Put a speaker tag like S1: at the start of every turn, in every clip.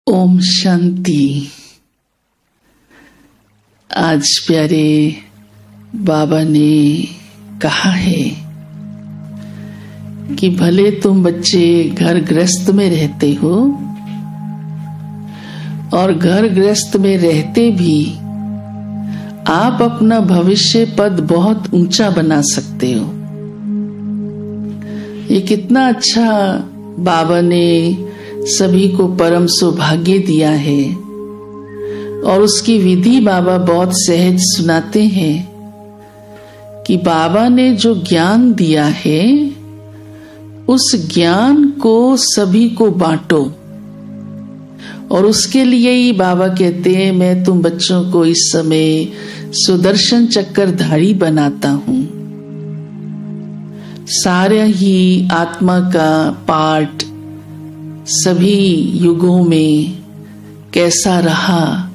S1: ओम शांति। आज प्यारे बाबा ने कहा है कि भले तुम बच्चे घर गृहस्थ में रहते हो और घर गृहस्थ में रहते भी आप अपना भविष्य पद बहुत ऊंचा बना सकते हो। ये कितना अच्छा बाबा ने सभी को परम सौभाग्य दिया है और उसकी विधि बाबा बहुत सहज सुनाते हैं कि बाबा ने जो ज्ञान दिया है उस ज्ञान को सभी को बांटो। और उसके लिए ही बाबा कहते हैं मैं तुम बच्चों को इस समय सुदर्शन चक्रधारी बनाता हूं। सारे ही आत्मा का पाठ सभी युगों में कैसा रहा,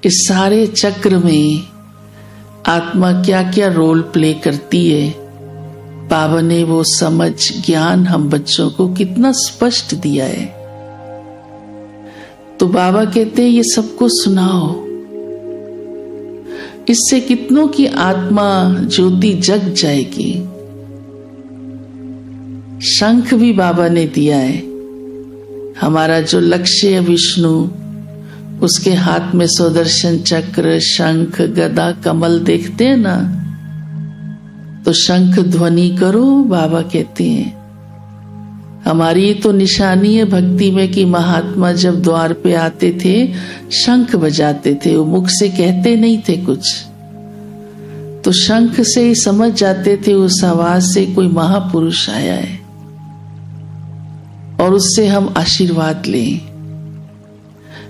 S1: इस सारे चक्र में आत्मा क्या क्या रोल प्ले करती है, बाबा ने वो समझ ज्ञान हम बच्चों को कितना स्पष्ट दिया है। तो बाबा कहते हैं ये सबको सुनाओ, इससे कितनों की आत्मा ज्योति जग जाएगी। शंख भी बाबा ने दिया है। हमारा जो लक्ष्य है विष्णु, उसके हाथ में सुदर्शन चक्र, शंख, गदा, कमल देखते हैं ना, तो शंख ध्वनि करो बाबा कहते हैं। हमारी तो निशानी है भक्ति में कि महात्मा जब द्वार पे आते थे शंख बजाते थे, वो मुख से कहते नहीं थे कुछ, तो शंख से ही समझ जाते थे उस आवाज से कोई महापुरुष आया है और उससे हम आशीर्वाद लें।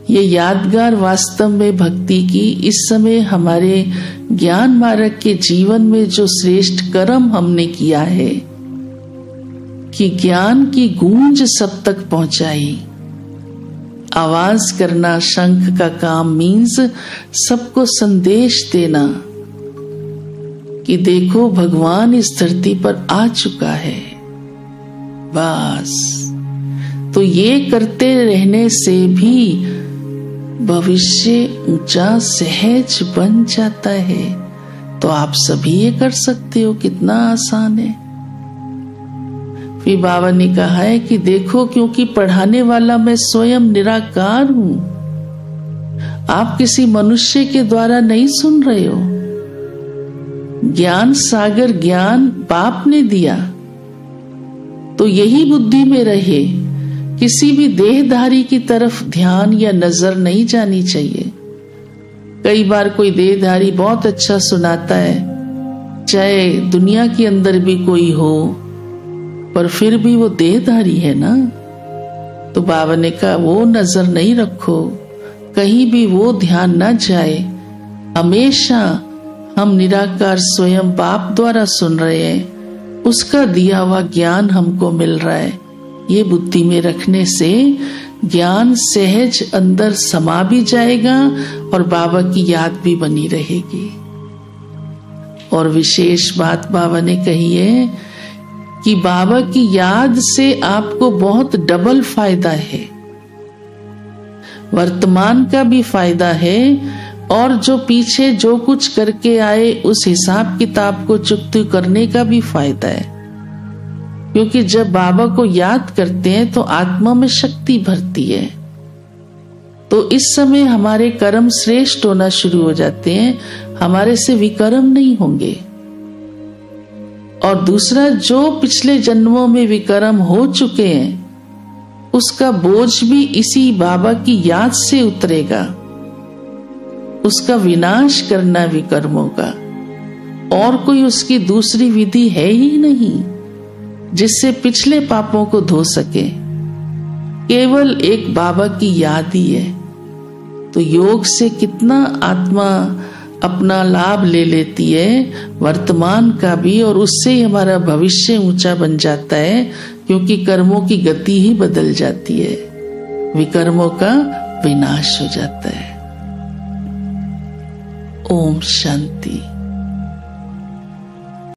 S1: ये यादगार वास्तव में भक्ति की इस समय हमारे ज्ञान मार्ग के जीवन में जो श्रेष्ठ कर्म हमने किया है कि ज्ञान की गूंज सब तक पहुंचाई। आवाज करना शंख का काम मीन्स सबको संदेश देना कि देखो भगवान इस धरती पर आ चुका है। बस तो ये करते रहने से भी भविष्य ऊंचा सहज बन जाता है। तो आप सभी ये कर सकते हो, कितना आसान है। फिर बाबा ने कहा है कि देखो क्योंकि पढ़ाने वाला मैं स्वयं निराकार हूं, आप किसी मनुष्य के द्वारा नहीं सुन रहे हो। ज्ञान सागर ज्ञान बाप ने दिया, तो यही बुद्धि में रहे। किसी भी देहधारी की तरफ ध्यान या नजर नहीं जानी चाहिए। कई बार कोई देहधारी बहुत अच्छा सुनाता है, चाहे दुनिया के अंदर भी कोई हो, पर फिर भी वो देहधारी है ना। तो बाबा ने कहा वो नजर नहीं रखो, कहीं भी वो ध्यान ना जाए। हमेशा हम निराकार स्वयं बाप द्वारा सुन रहे हैं, उसका दिया हुआ ज्ञान हमको मिल रहा है। ये बुद्धि में रखने से ज्ञान सहज अंदर समा भी जाएगा और बाबा की याद भी बनी रहेगी। और विशेष बात बाबा ने कही है कि बाबा की याद से आपको बहुत डबल फायदा है। वर्तमान का भी फायदा है और जो पीछे जो कुछ करके आए उस हिसाब किताब को चुकती करने का भी फायदा है। क्योंकि जब बाबा को याद करते हैं तो आत्मा में शक्ति भरती है, तो इस समय हमारे कर्म श्रेष्ठ होना शुरू हो जाते हैं, हमारे से विकर्म नहीं होंगे। और दूसरा, जो पिछले जन्मों में विकर्म हो चुके हैं उसका बोझ भी इसी बाबा की याद से उतरेगा। उसका विनाश करना विकर्मों का, और कोई उसकी दूसरी विधि है ही नहीं जिससे पिछले पापों को धो सके। केवल एक बाबा की याद ही है। तो योग से कितना आत्मा अपना लाभ ले लेती है, वर्तमान का भी, और उससे ही हमारा भविष्य ऊंचा बन जाता है। क्योंकि कर्मों की गति ही बदल जाती है, विकर्मों का विनाश हो जाता है। ओम शांति।